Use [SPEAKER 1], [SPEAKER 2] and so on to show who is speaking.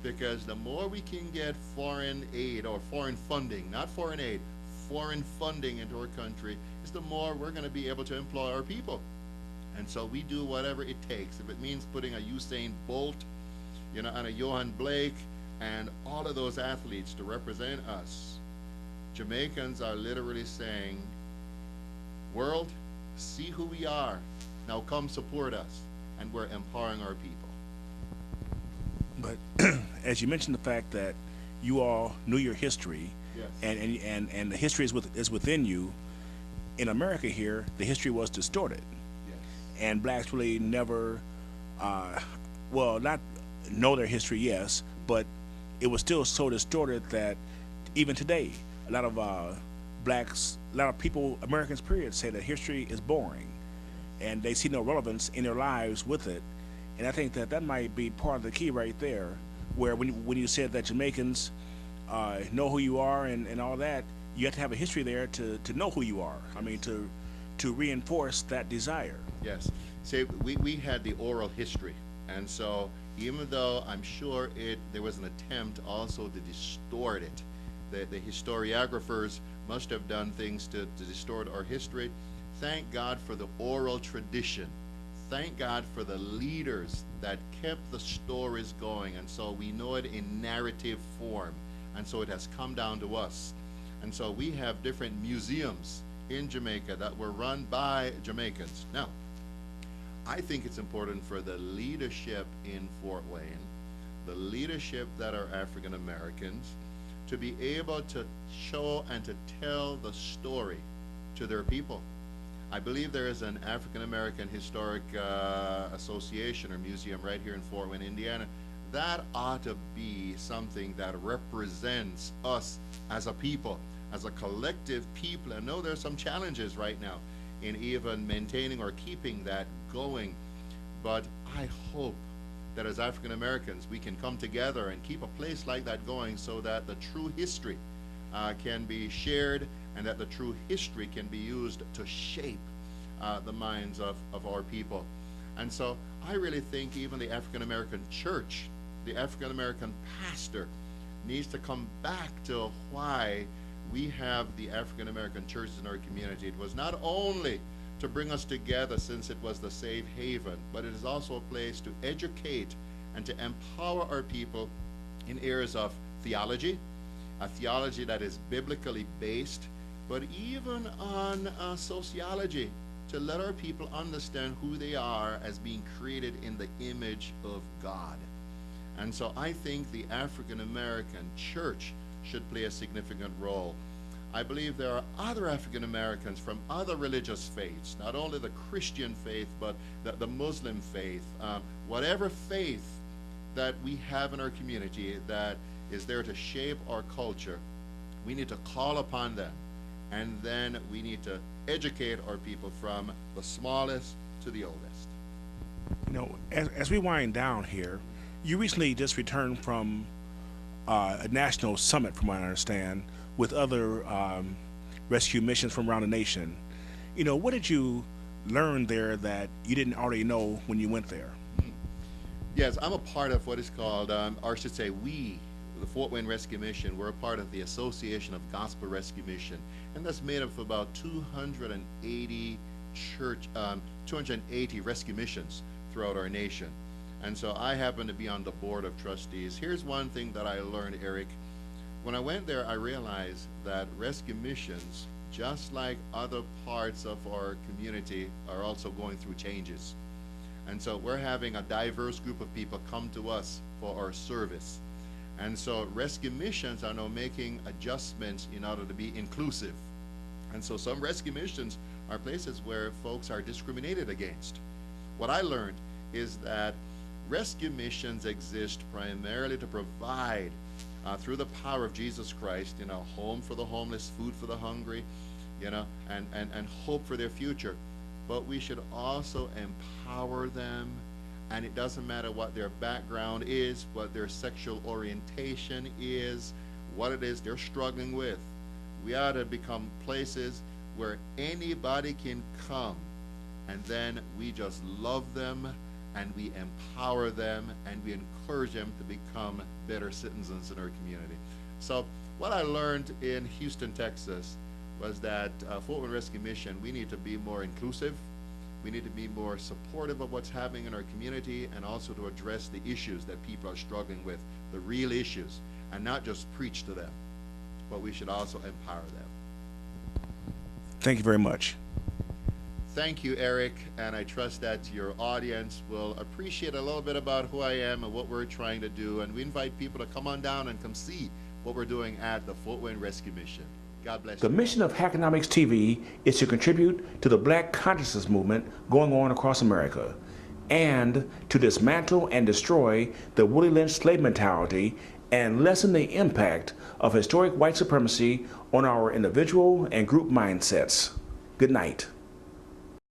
[SPEAKER 1] because the more we can get foreign aid or foreign funding, not foreign aid, foreign funding into our country, is the more we're going to be able to employ our people. And so we do whatever it takes. If it means putting a Usain Bolt, and a Johan Blake, and all of those athletes to represent us, Jamaicans are literally saying, world, see who we are. Now come support us. And we're empowering our people.
[SPEAKER 2] But as you mentioned the fact that you all knew your history,
[SPEAKER 1] Yes.
[SPEAKER 2] and the history is within you, in America here, the history was distorted.
[SPEAKER 1] Yes.
[SPEAKER 2] And blacks really never, not know their history, yes, but it was still so distorted that even today, a lot of people, Americans period, say that history is boring, and they see no relevance in their lives with it. And I think that might be part of the key right there, where when you said that Jamaicans know who you are and all that, you have to have a history there to know who you are. I mean, to reinforce that desire.
[SPEAKER 1] Yes. See, we had the oral history, and so even though I'm sure there was an attempt also to distort it, the historiographers must have done things to distort our history. Thank God for the oral tradition. Thank God for the leaders that kept the stories going, and so we know it in narrative form, and so it has come down to us. And so we have different museums in Jamaica that were run by Jamaicans. Now, I think it's important for the leadership in Fort Wayne, the leadership that are African Americans, to be able to show and to tell the story to their people. I believe there is an African American Historic Association or museum right here in Fort Wayne, Indiana. That ought to be something that represents us as a people, as a collective people. I know there's some challenges right now in even maintaining or keeping that going, but I hope that as African Americans we can come together and keep a place like that going, so that the true history can be shared, and that the true history can be used to shape the minds of our people. And so I really think even the African American church, the African American pastor, needs to come back to why we have the African American churches in our community. It was not only to bring us together, since it was the safe haven, but it is also a place to educate and to empower our people in areas of theology, a theology that is biblically based, but even on sociology, to let our people understand who they are as being created in the image of God. And so I think the African American church should play a significant role. I believe there are other African Americans from other religious faiths, not only the Christian faith, but the Muslim faith, whatever faith that we have in our community that is there to shape our culture. We need to call upon them, and then we need to educate our people from the smallest to the oldest.
[SPEAKER 2] As we wind down here, you recently just returned from a national summit, from what I understand, with other rescue missions from around the nation. What did you learn there that you didn't already know when you went there?
[SPEAKER 1] Yes, I'm a part of what is called, or I should say we, the Fort Wayne Rescue Mission, we're a part of the Association of Gospel Rescue Mission, and that's made up of about 280 rescue missions throughout our nation. And so I happen to be on the board of trustees. Here's one thing that I learned, Eric. When I went there, I realized that rescue missions, just like other parts of our community, are also going through changes. And so we're having a diverse group of people come to us for our service. And so rescue missions are now making adjustments in order to be inclusive. And so some rescue missions are places where folks are discriminated against. What I learned is that rescue missions exist primarily to provide, through the power of Jesus Christ, home for the homeless, food for the hungry, and hope for their future. But we should also empower them, and it doesn't matter what their background is, what their sexual orientation is, what it is they're struggling with. We ought to become places where anybody can come, and then we just love them and we empower them, and we encourage them to become better citizens in our community. So what I learned in Houston, Texas, was that Fort Wayne Rescue Mission, we need to be more inclusive. We need to be more supportive of what's happening in our community, and also to address the issues that people are struggling with, the real issues, and not just preach to them, but we should also empower them.
[SPEAKER 2] Thank you very much.
[SPEAKER 1] Thank you, Eric, and I trust that your audience will appreciate a little bit about who I am and what we're trying to do, and we invite people to come on down and come see what we're doing at the Fort Wayne Rescue Mission. God bless you.
[SPEAKER 2] The mission of Hackonomics TV is to contribute to the Black consciousness movement going on across America, and to dismantle and destroy the Willie Lynch slave mentality and lessen the impact of historic white supremacy on our individual and group mindsets. Good night.